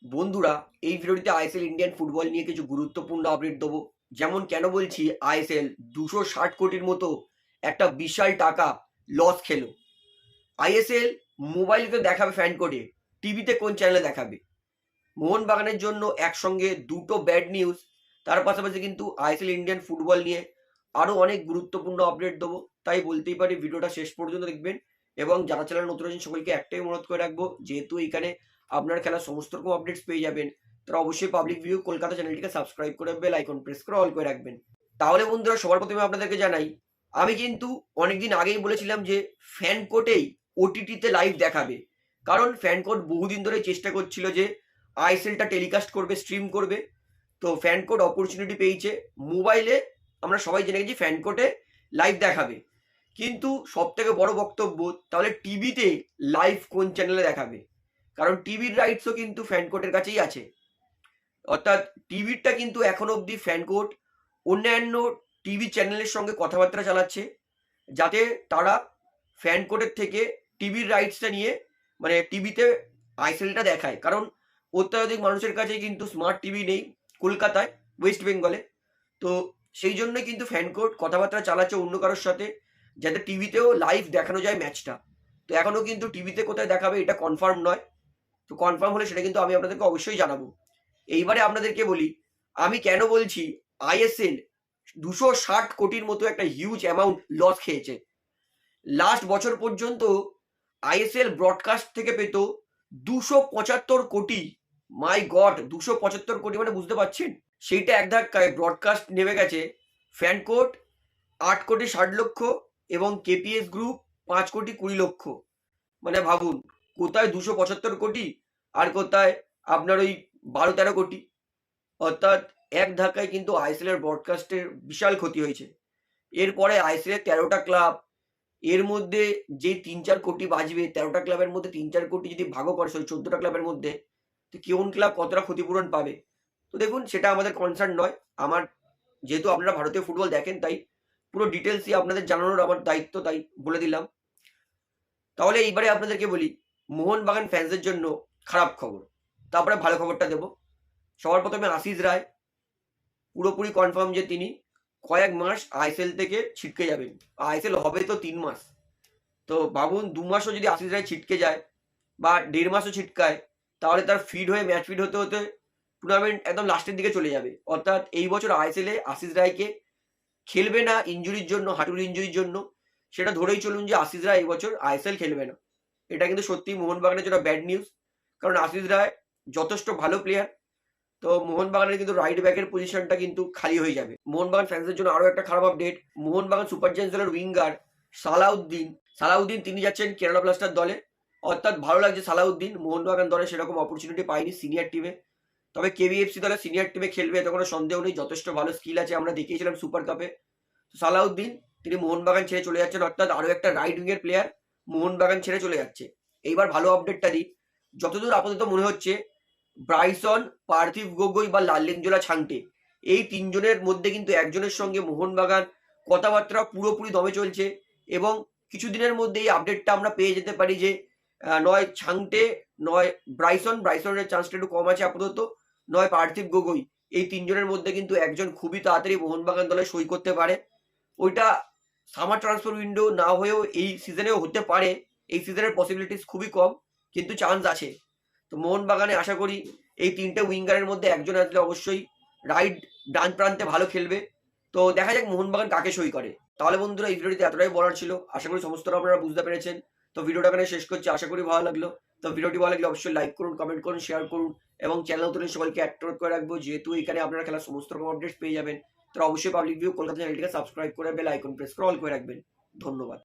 বন্ধুরা, এই ভিডিওটিতে আইএসএল ইন্ডিয়ান ফুটবল নিয়ে কিছু গুরুত্বপূর্ণ আপডেট দেবো। যেমন কেন বলছি, আইএসএল 260 কোটির মতো একটা বিশাল টাকা লস খেলো। আইএসএল মোবাইলে তো দেখাবে ফ্যান কোডে, টিভিতে কোন চ্যানেলে দেখাবে? মোহনবাগানের জন্য একসঙ্গে দুটো ব্যাড নিউজ। তার পাশাপাশি কিন্তু আইএসএল ইন্ডিয়ান ফুটবল নিয়ে আরও অনেক গুরুত্বপূর্ণ আপডেট দেবো। তাই বলতেই পারি ভিডিওটা শেষ পর্যন্ত দেখবেন। এবং যারা চ্যানেল নতুন আছেন সকলকে একটাই অনুরোধ করে রাখবো, যেহেতু এখানে আপনার খেলার সমস্ত রকম আপডেটস পেয়ে যাবেন, তারা অবশ্যই পাবলিক ভিউ কলকাতা চ্যানেলটিকে সাবস্ক্রাইব করে বেল আইকন প্রেস করে অল করে রাখবেন। তাহলে বন্ধুরা, সবার প্রথমে আপনাদেরকে জানাই, আমি কিন্তু অনেকদিন আগেই বলেছিলাম যে ফ্যান কোডেই ওটিটিতে লাইভ দেখাবে। কারণ ফ্যান কোড বহুদিন ধরে চেষ্টা করছিল যে আইএসএলটা টেলিকাস্ট করবে, স্ট্রিম করবে। তো ফ্যান কোড অপরচুনিটি পেয়েছে। মোবাইলে আমরা সবাই জেনে গেছি ফ্যান কোডে লাইভ দেখাবে, কিন্তু সব থেকে বড় বক্তব্য, তাহলে টিভিতে লাইভ কোন চ্যানেলে দেখাবে? কারণ টিভির রাইটসও কিন্তু ফ্যান কোডের কাছেই আছে। অর্থাৎ টিভিরটা কিন্তু এখন অবধি ফ্যান কোড অন্যান্য টিভি চ্যানেলের সঙ্গে কথাবার্তা চালাচ্ছে, যাতে তারা ফ্যান কোডের থেকে টিভির রাইটসটা নিয়ে মানে টিভিতে আইএসএলটা দেখায়। কারণ অত্যাধিক মানুষের কাছে কিন্তু স্মার্ট টিভি নেই কলকাতায়, ওয়েস্ট বেঙ্গলে। তো সেই জন্য কিন্তু ফ্যান কোড কথাবার্তা চালাচ্ছে অন্য কারোর সাথে, যাতে টিভিতেও লাইভ দেখানো যায় ম্যাচটা। তো এখনও কিন্তু টিভিতে কোথায় দেখাবে এটা কনফার্ম নয়। তো কনফার্ম হলে সেটা কিন্তু আমি আপনাদেরকে অবশ্যই জানাবো। এইবারে আপনাদেরকে বলি, আমি কেন বলছি আইএসএল 260 কোটির মতো একটা হিউজ অ্যামাউন্ট লস খেয়েছে। লাস্ট বছর পর্যন্ত আইএসএল ব্রডকাস্ট থেকে পেত 275 কোটি। মাই গড, 275 কোটি মানে বুঝতে পারছেন? সেইটা এক ধাক্কায় ব্রডকাস্ট নেমে গেছে ফ্যান কোড 8 কোটি 60 লক্ষ এবং কেপিএস গ্রুপ 5 কোটি 20 লক্ষ। মানে ভাবুন, কোথায় 275 কোটি আর কোথায় আপনার ওই 12-13 কোটি। অর্থাৎ এক ধাক্কায় কিন্তু আইএসএল এর ব্রডকাস্টের বিশাল ক্ষতি হয়েছে। এরপরে আইএসএল এর 13টা ক্লাব, এর মধ্যে যে 3-4 কোটি বাঁচবে, 13টা ক্লাবের মধ্যে 3-4 কোটি যদি ভাগও করে 14টা ক্লাবের মধ্যে, তো কোন ক্লাব কতটা ক্ষতিপূরণ পাবে? তো দেখুন, সেটা আমাদের কনসার্ন নয়। আমার, যেহেতু আপনারা ভারতীয় ফুটবল দেখেন, তাই পুরো ডিটেলসই আপনাদের জানানোর আমার দায়িত্ব, তাই বলে দিলাম। তাহলে এইবারে আপনাদেরকে বলি, মোহনবাগান ফ্যান্সদের জন্য খারাপ খবর, তারপরে ভালো খবরটা দেব। সবার প্রথমে আশিস রায় পুরোপুরি কনফার্ম যে তিনি কয়েক মাস আইএসএল থেকে ছিটকে যাবেন। আইএসএল হবে তো 3 মাস। তো ভাবুন, 2 মাসও যদি আশিস রায় ছিটকে যায় বা 1.5 মাসও ছিটকায়, তাহলে তার ফিট হয়ে ম্যাচ ফিট হতে হতে টুর্নামেন্ট একদম লাস্টের দিকে চলে যাবে। অর্থাৎ এই বছর আইএসএল এ আশিস রায়কে খেলবে না ইঞ্জুরির জন্য, হাঁটুর ইঞ্জুরির জন্য। সেটা ধরেই চলুন যে আশিস রায় এই বছর আইএসএল খেলবে না। এটা কিন্তু সত্যি মোহনবাগানের জন্য ব্যাড নিউজ। কারণ আশিস রায় যথেষ্ট ভালো প্লেয়ার। তো মোহনবাগানের কিন্তু রাইট ব্যাকের পজিশনটা কিন্তু খালি হয়ে যাবে। মোহনবাগান ফ্যান্সদের জন্য আরও একটা খারাপ আপডেট, মোহনবাগান সুপার জায়ান্টস দলের উইঙ্গার সালাউদ্দিন তিনি যাচ্ছেন কেরালা ব্লাস্টার দলে। অর্থাৎ ভালো লাগছে, সালাউদ্দিন মোহনবাগান দলে সেরকম অপরচুনিটি পায়নি সিনিয়র টিমে। তবে কেভিএফসি দলে সিনিয়র টিমে খেলবে এতে কোনো সন্দেহ নেই, যথেষ্ট ভালো স্কিল আছে, আমরা দেখিয়েছিলাম সুপার কাপে। সালাউদ্দিন তিনি মোহনবাগান ছেড়ে চলে যাচ্ছেন, অর্থাৎ আরও একটা রাইট উইংয়ের প্লেয়ার মোহনবাগান ছেড়ে চলে যাচ্ছে। এইবার ভালো আপডেটটা দিই, যতদূর আপাতত মনে হচ্ছে ব্রাইসন, পার্থিব গগৈ বা লাল্লেনজোলা ছাংটে, এই তিনজনের মধ্যে কিন্তু একজনের সঙ্গে মোহনবাগান কথাবার্তা পুরোপুরি দমে চলছে। এবং কিছুদিনের মধ্যে এই আপডেটটা আমরা পেয়ে যেতে পারি যে নয় ছাংটে, নয় ব্রাইসনের চান্সটা একটু কম আছে আপাতত, নয় পার্থিব গগৈ। এই তিনজনের মধ্যে কিন্তু একজন খুবই তাড়াতাড়ি মোহনবাগান দলে সই করতে পারে। ওইটা সামার ট্রান্সফার উইন্ডো না হয়েও এই সিজনেও হতে পারে। এই সিজনের পসিবিলিটিস খুবই কম, কিন্তু চান্স আছে। তো মোহনবাগানে আশা করি এই তিনটে উইঙ্গারের মধ্যে একজন আসলে অবশ্যই রাইট ডান প্রান্তে ভালো খেলবে। তো দেখা যাক মোহনবাগান কাকে সই করে। তাহলে বন্ধুরা, এই ভিডিওটিতে এতটাই বলার ছিল, আশা করি সমস্তটা আপনারা বুঝতে পেরেছেন। তো ভিডিওটা এখানে শেষ করছি, আশা করি ভালো লাগলো। তো ভিডিওটি ভালো লাগলে অবশ্যই লাইক করুন, কমেন্ট করুন, শেয়ার করুন এবং চ্যানেল নতুন সকলকে অ্যাক্টিভ করে রাখবো, যেহেতু এখানে আপনারা খেলার সমস্ত রকম আপডেটস পেয়ে যাবেন। তো অবশ্যই পাবলিক ভিউ কলকাতা চ্যানেলটিকে সাবস্ক্রাইব করে বেল আইকন প্রেস করে অল করে রাখবেন। ধন্যবাদ।